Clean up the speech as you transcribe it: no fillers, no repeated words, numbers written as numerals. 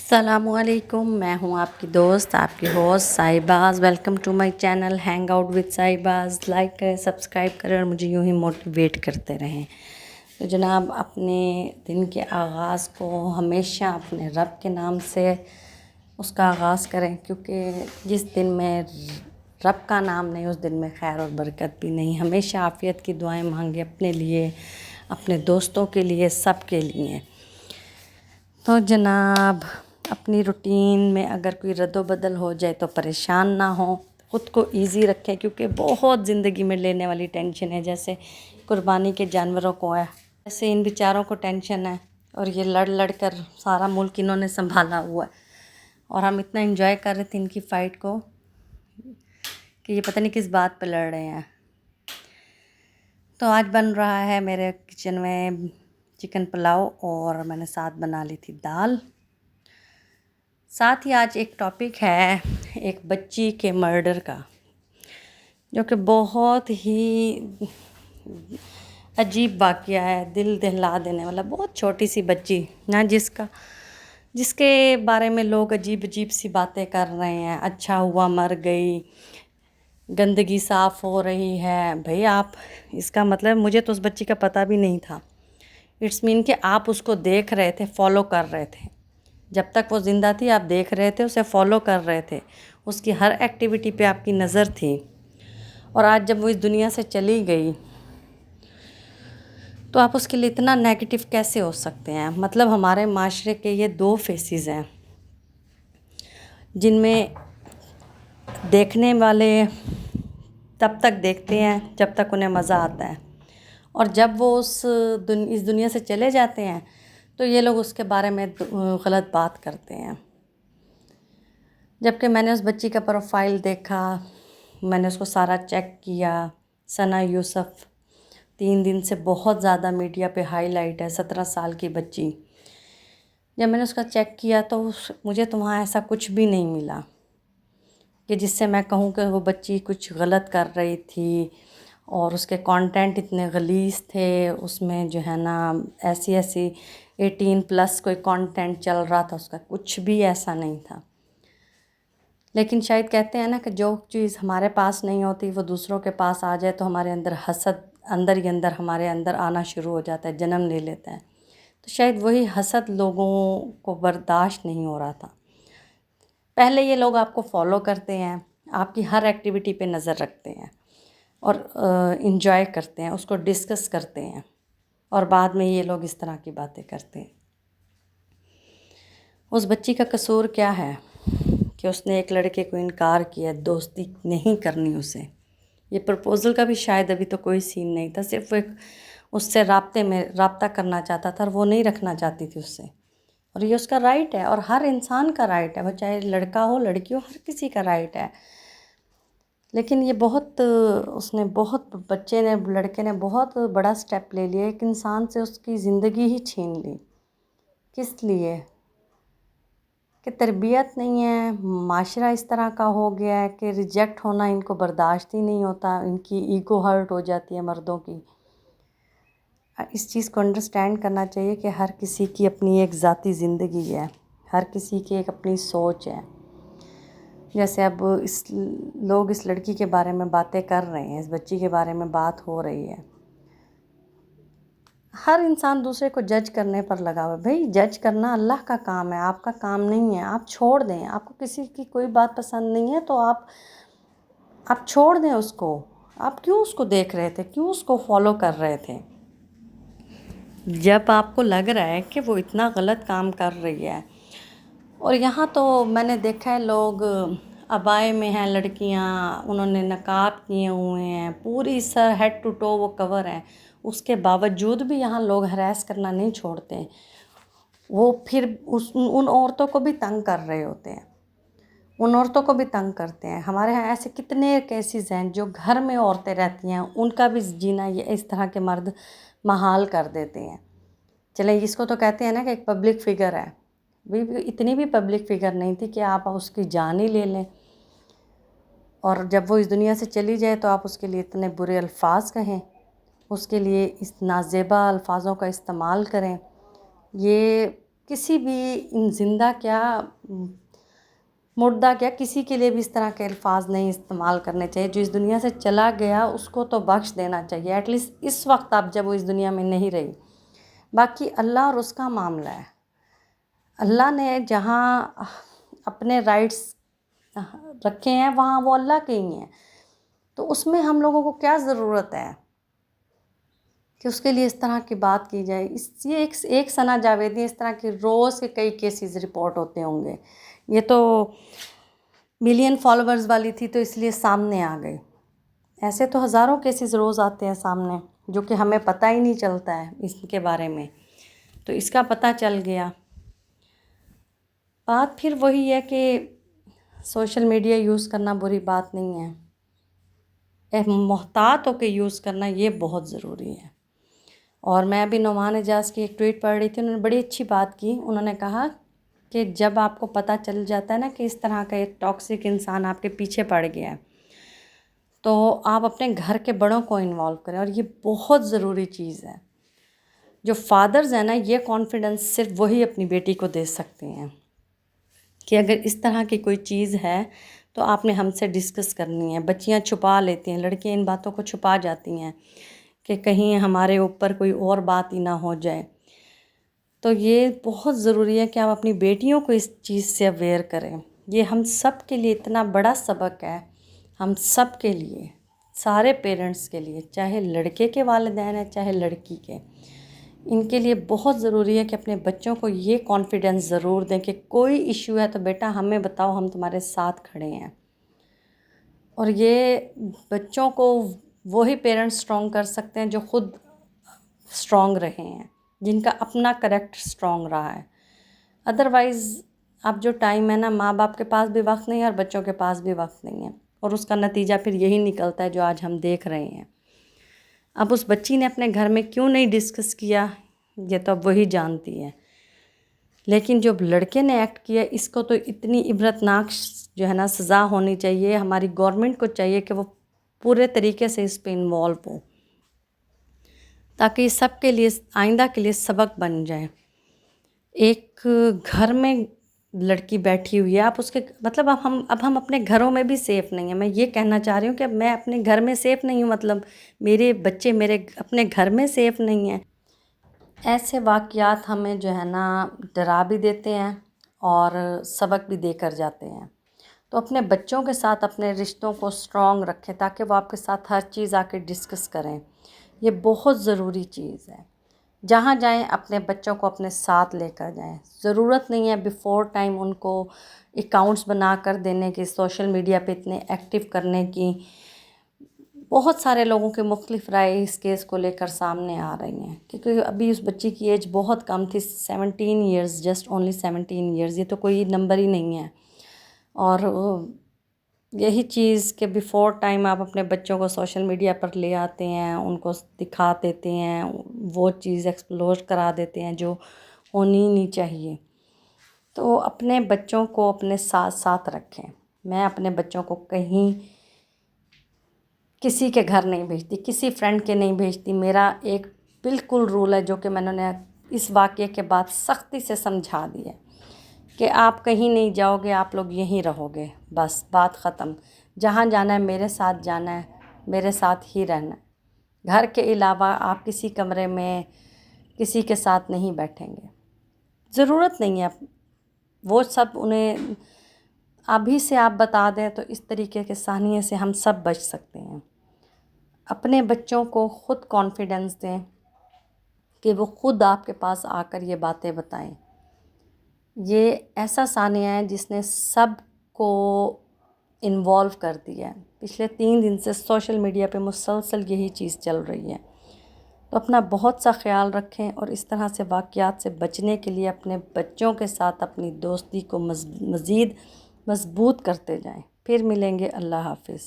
السلام علیکم، میں ہوں آپ کی دوست، آپ کی host Sahibaz. Welcome to my channel hang out with Sahibaz. Like کریں، سبسکرائب کریں اور مجھے یوں ہی موٹیویٹ کرتے رہیں۔ تو جناب، اپنے دن کے آغاز کو ہمیشہ اپنے رب کے نام سے اس کا آغاز کریں، کیونکہ جس دن میں رب کا نام نہیں اس دن میں خیر اور برکت بھی نہیں۔ ہمیشہ عافیت کی دعائیں مانگیں اپنے لیے، اپنے دوستوں کے لیے، سب کے لیے۔ تو جناب، اپنی روٹین میں اگر کوئی رد و بدل ہو جائے تو پریشان نہ ہوں، خود کو ایزی رکھیں، کیونکہ بہت زندگی میں لینے والی ٹینشن ہے۔ جیسے قربانی کے جانوروں کو ہے، ایسے ان بیچاروں کو ٹینشن ہے، اور یہ لڑ لڑ کر سارا ملک انہوں نے سنبھالا ہوا ہے، اور ہم اتنا انجوائے کر رہے تھے ان کی فائٹ کو کہ یہ پتہ نہیں کس بات پہ لڑ رہے ہیں۔ تو آج بن رہا ہے میرے کچن میں چکن پلاؤ، اور میں نے ساتھ بنا لی تھی دال۔ ساتھ ہی آج ایک ٹاپک ہے ایک بچی کے مرڈر کا، جو کہ بہت ہی عجیب واقعہ ہے، دل دہلا دینے والا۔ بہت چھوٹی سی بچی نا، جس کے بارے میں لوگ عجیب عجیب سی باتیں کر رہے ہیں۔ اچھا ہوا مر گئی، گندگی صاف ہو رہی ہے۔ بھئی آپ، اس کا مطلب مجھے تو اس بچی کا پتہ بھی نہیں تھا۔ اٹس مین کہ آپ اس کو دیکھ رہے تھے، فالو کر رہے تھے۔ جب تک وہ زندہ تھی آپ دیکھ رہے تھے، اسے فالو کر رہے تھے، اس کی ہر ایکٹیویٹی پہ آپ کی نظر تھی۔ اور آج جب وہ اس دنیا سے چلی گئی تو آپ اس کے لیے اتنا نیگیٹو کیسے ہو سکتے ہیں؟ مطلب ہمارے معاشرے کے یہ دو فیسز ہیں، جن میں دیکھنے والے تب تک دیکھتے ہیں جب تک انہیں مزہ آتا ہے، اور جب وہ اس دنیا سے چلے جاتے ہیں تو یہ لوگ اس کے بارے میں غلط بات کرتے ہیں۔ جبکہ میں نے اس بچی کا پروفائل دیکھا، میں نے اس کو سارا چیک کیا۔ ثنا یوسف 3 دن سے بہت زیادہ میڈیا پہ ہائی لائٹ ہے، 17 سال کی بچی۔ جب میں نے اس کا چیک کیا تو مجھے تو وہاں ایسا کچھ بھی نہیں ملا کہ جس سے میں کہوں کہ وہ بچی کچھ غلط کر رہی تھی، اور اس کے کانٹینٹ اتنے غلیظ تھے، اس میں جو ہے نا ایسی 18+ کوئی کانٹینٹ چل رہا تھا، اس کا کچھ بھی ایسا نہیں تھا۔ لیکن شاید کہتے ہیں نا کہ جو چیز ہمارے پاس نہیں ہوتی وہ دوسروں کے پاس آ جائے تو ہمارے اندر حسد اندر ہی اندر ہمارے اندر آنا شروع ہو جاتا ہے، جنم لے لیتا ہے۔ تو شاید وہی حسد لوگوں کو برداشت نہیں ہو رہا تھا۔ پہلے یہ لوگ آپ کو فالو کرتے ہیں، آپ کی ہر ایکٹیویٹی پہ نظر رکھتے ہیں، اور انجوائے کرتے ہیں، اس کو ڈسکس کرتے ہیں، اور بعد میں یہ لوگ اس طرح کی باتیں کرتے ہیں۔ اس بچی کا قصور کیا ہے کہ اس نے ایک لڑکے کو انکار کیا، دوستی نہیں کرنی اسے۔ یہ پرپوزل کا بھی شاید ابھی تو کوئی سین نہیں تھا، صرف وہ ایک اس سے رابطہ کرنا چاہتا تھا، اور وہ نہیں رکھنا چاہتی تھی اس سے۔ اور یہ اس کا رائٹ ہے، اور ہر انسان کا رائٹ ہے، وہ چاہے لڑکا ہو لڑکی ہو، ہر کسی کا رائٹ ہے۔ لیکن یہ لڑکے نے بہت بڑا سٹیپ لے لیا، ایک انسان سے اس کی زندگی ہی چھین لی۔ کس لیے؟ کہ تربیت نہیں ہے، معاشرہ اس طرح کا ہو گیا ہے کہ ریجیکٹ ہونا ان کو برداشت ہی نہیں ہوتا، ان کی ایگو ہرٹ ہو جاتی ہے مردوں کی۔ اس چیز کو انڈرسٹینڈ کرنا چاہیے کہ ہر کسی کی اپنی ایک ذاتی زندگی ہے، ہر کسی کی ایک اپنی سوچ ہے۔ جیسے اب لوگ اس لڑکی کے بارے میں باتیں کر رہے ہیں، اس بچی کے بارے میں بات ہو رہی ہے، ہر انسان دوسرے کو جج کرنے پر لگا ہوا ہے۔ بھئی جج کرنا اللہ کا کام ہے، آپ کا کام نہیں ہے، آپ چھوڑ دیں۔ آپ کو کسی کی کوئی بات پسند نہیں ہے تو آپ چھوڑ دیں اس کو۔ آپ کیوں اس کو دیکھ رہے تھے؟ کیوں اس کو فالو کر رہے تھے؟ جب آپ کو لگ رہا ہے کہ وہ اتنا غلط کام کر رہی ہے، اور یہاں تو میں نے دیکھا ہے لوگ عبائے میں ہیں لڑکیاں، انہوں نے نقاب کیے ہوئے ہیں، پوری سر ہیڈ ٹو ٹو وہ کور ہیں، اس کے باوجود بھی یہاں لوگ ہراس کرنا نہیں چھوڑتے۔ وہ پھر ان عورتوں کو بھی تنگ کر رہے ہوتے ہیں، ان عورتوں کو بھی تنگ کرتے ہیں۔ ہمارے ہاں ایسے کتنے کیسز ہیں جو گھر میں عورتیں رہتی ہیں، ان کا بھی جینا یہ اس طرح کے مرد محال کر دیتے ہیں۔ چلیں اس کو تو کہتے ہیں نا کہ ایک پبلک فگر ہے، اتنی بھی پبلک فگر نہیں تھی کہ آپ اس کی جان ہی لے لیں، اور جب وہ اس دنیا سے چلی جائے تو آپ اس کے لیے اتنے برے الفاظ کہیں، اس کے لیے اس نازیبا الفاظوں کا استعمال کریں۔ یہ کسی بھی زندہ کیا مردہ کیا کسی کے لیے بھی اس طرح کے الفاظ نہیں استعمال کرنے چاہیے. جو اس دنیا سے چلا گیا اس کو تو بخش دینا چاہیے ایٹ لیسٹ اس وقت اب جب وہ اس دنیا میں نہیں رہی. باقی اللہ اور اس کا معاملہ ہے. اللہ نے جہاں اپنے رائٹس رکھے ہیں وہاں وہ اللہ کے ہی ہیں. تو اس میں ہم لوگوں کو کیا ضرورت ہے کہ اس کے لیے اس طرح کی بات کی جائے. یہ ایک ثنا جاویدی اس طرح کی روز کے کئی کیسز رپورٹ ہوتے ہوں گے. یہ تو ملین فالوورز والی تھی تو اس لیے سامنے آ گئی. ایسے تو ہزاروں کیسز روز آتے ہیں سامنے جو کہ ہمیں پتہ ہی نہیں چلتا ہے اس کے بارے میں. تو اس کا پتہ چل گیا. بات پھر وہی ہے کہ سوشل میڈیا یوز کرنا بری بات نہیں ہے. محتاط ہو کے یوز کرنا یہ بہت ضروری ہے. اور میں ابھی نعمان اعجاز کی ایک ٹویٹ پڑھ رہی تھی. انہوں نے بڑی اچھی بات کی. انہوں نے کہا کہ جب آپ کو پتہ چل جاتا ہے نا کہ اس طرح کا ایک ٹاکسک انسان آپ کے پیچھے پڑ گیا ہے تو آپ اپنے گھر کے بڑوں کو انوالو کریں. اور یہ بہت ضروری چیز ہے. جو فادرز ہیں نا یہ کانفیڈنس صرف وہی اپنی بیٹی کو دے سکتے ہیں کہ اگر اس طرح کی کوئی چیز ہے تو آپ نے ہم سے ڈسکس کرنی ہے. بچیاں چھپا لیتی ہیں, لڑکیاں ان باتوں کو چھپا جاتی ہیں کہ کہیں ہمارے اوپر کوئی اور بات ہی نہ ہو جائے. تو یہ بہت ضروری ہے کہ آپ اپنی بیٹیوں کو اس چیز سے اویئر کریں. یہ ہم سب کے لیے اتنا بڑا سبق ہے, ہم سب کے لیے, سارے پیرنٹس کے لیے, چاہے لڑکے کے والدین ہیں چاہے لڑکی کے. ان کے لیے بہت ضروری ہے کہ اپنے بچوں کو یہ کانفیڈنس ضرور دیں کہ کوئی ایشو ہے تو بیٹا ہمیں بتاؤ, ہم تمہارے ساتھ کھڑے ہیں. اور یہ بچوں کو وہی پیرنٹس اسٹرانگ کر سکتے ہیں جو خود اسٹرانگ رہے ہیں, جن کا اپنا کریکٹر اسٹرانگ رہا ہے. ادروائز اب جو ٹائم ہے نا ماں باپ کے پاس بھی وقت نہیں ہے اور بچوں کے پاس بھی وقت نہیں ہے. اور اس کا نتیجہ پھر یہی نکلتا ہے جو آج ہم دیکھ رہے ہیں. اب اس بچی نے اپنے گھر میں کیوں نہیں ڈسکس کیا یہ تو اب وہی جانتی ہے. لیکن جو لڑکے نے ایکٹ کیا اس کو تو اتنی عبرتناک جو ہے نا سزا ہونی چاہیے. ہماری گورنمنٹ کو چاہیے کہ وہ پورے طریقے سے اس پہ انوالو ہو تاکہ یہ سب کے لیے آئندہ کے لیے سبق بن جائے. ایک گھر میں لڑکی بیٹھی ہوئی ہے, آپ اس کے مطلب اب ہم اپنے گھروں میں بھی سیف نہیں ہیں. میں یہ کہنا چاہ رہی ہوں کہ میں اپنے گھر میں سیف نہیں ہوں, مطلب میرے بچے میرے اپنے گھر میں سیف نہیں ہیں. ایسے واقعات ہمیں جو ہے نا ڈرا بھی دیتے ہیں اور سبق بھی دے کر جاتے ہیں. تو اپنے بچوں کے ساتھ اپنے رشتوں کو اسٹرانگ رکھیں تاکہ وہ آپ کے ساتھ ہر چیز آ کے ڈسکس کریں. یہ بہت ضروری چیز ہے. جہاں جائیں اپنے بچوں کو اپنے ساتھ لے کر جائیں. ضرورت نہیں ہے بیفور ٹائم ان کو اکاؤنٹس بنا کر دینے کی, سوشل میڈیا پہ اتنے ایکٹیو کرنے کی. بہت سارے لوگوں کے مختلف رائے اس کیس کو لے کر سامنے آ رہی ہیں کیونکہ ابھی اس بچی کی ایج بہت کم تھی, 17 ایئرز, جسٹ اونلی 17 ایئرز. یہ تو کوئی نمبر ہی نہیں ہے. اور یہی چیز کہ بیفور ٹائم آپ اپنے بچوں کو سوشل میڈیا پر لے آتے ہیں, ان کو دکھا دیتے ہیں, وہ چیز ایکسپلور کرا دیتے ہیں جو ہونی ہی نہیں چاہیے. تو اپنے بچوں کو اپنے ساتھ ساتھ رکھیں. میں اپنے بچوں کو کہیں کسی کے گھر نہیں بھیجتی, کسی فرینڈ کے نہیں بھیجتی. میرا ایک بالکل رول ہے جو کہ میں نے اس واقعے کے بعد سختی سے سمجھا دی ہے کہ آپ کہیں نہیں جاؤ گے, آپ لوگ یہیں رہو گے, بس بات ختم. جہاں جانا ہے میرے ساتھ جانا ہے, میرے ساتھ ہی رہنا ہے. گھر کے علاوہ آپ کسی کمرے میں کسی کے ساتھ نہیں بیٹھیں گے. ضرورت نہیں ہے. وہ سب انہیں ابھی سے آپ بتا دیں تو اس طریقے کے سانحے سے ہم سب بچ سکتے ہیں. اپنے بچوں کو خود کانفیڈنس دیں کہ وہ خود آپ کے پاس آ کر یہ باتیں بتائیں. یہ ایسا سانحہ ہے جس نے سب کو انوالو کر دیا ہے. پچھلے 3 دن سے سوشل میڈیا پہ مسلسل یہی چیز چل رہی ہے. تو اپنا بہت سا خیال رکھیں اور اس طرح سے واقعات سے بچنے کے لیے اپنے بچوں کے ساتھ اپنی دوستی کو مزید مضبوط کرتے جائیں. پھر ملیں گے. اللہ حافظ.